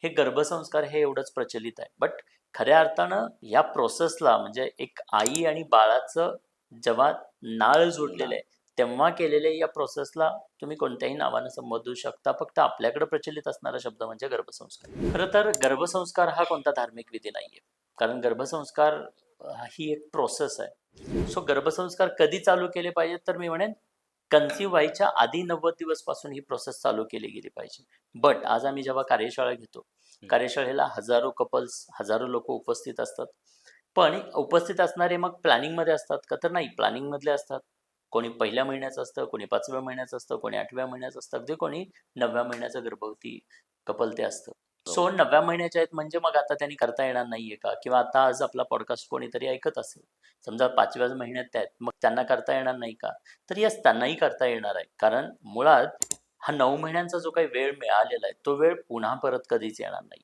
हे गर्भसंस्कार हे एवढंच प्रचलित आहे. बट खऱ्या अर्थानं या प्रोसेसला म्हणजे एक आई आणि बाळाचं जेव्हा नाळ जुडलेलं आहे, तेव्हा केलेल्या या प्रोसेसला तुम्ही कोणत्याही नावानं संबोधू शकता. फक्त आपल्याकडे प्रचलित असणारा शब्द म्हणजे गर्भसंस्कार. खरं तर गर्भसंस्कार हा कोणता धार्मिक विधी नाहीये. कारण गर्भसंस्कार ही एक प्रोसेस आहे. सो गर्भसंस्कार कधी चालू केले पाहिजेत तर मी म्हणेन कन्सीव्ह व्हायच्या आधी 90 दिवसपासून ही प्रोसेस चालू केली गेली पाहिजे. बट आज आम्ही जेव्हा कार्यशाळा घेतो, कार्यशाळेला हजारो कपल्स, हजारो लोक उपस्थित असतात. पण उपस्थित असणारे मग प्लॅनिंगमध्ये असतात का तर नाही, प्लॅनिंगमधले असतात. कोणी पहिल्या महिन्याचं असतं, कोणी 5व्या महिन्याचं असतं, कोणी 8व्या महिन्याचं असतं, अगदी कोणी 9व्या महिन्याचं गर्भवती कपल ते असतं. सो 9व्या महिन्याच्या आहेत म्हणजे मग आता त्यांनी करता येणार नाहीये का? किंवा आता आज आपला पॉडकास्ट कोणीतरी ऐकत असेल. समजा 5व्याच महिन्यात त्या आहेत, मग त्यांना करता येणार नाही का? तर येस, त्यांनाही करता येणार आहे. कारण मुळात हा 9 महिन्यांचा जो काही वेळ मिळालेला आहे, तो वेळ पुन्हा परत कधीच येणार नाही.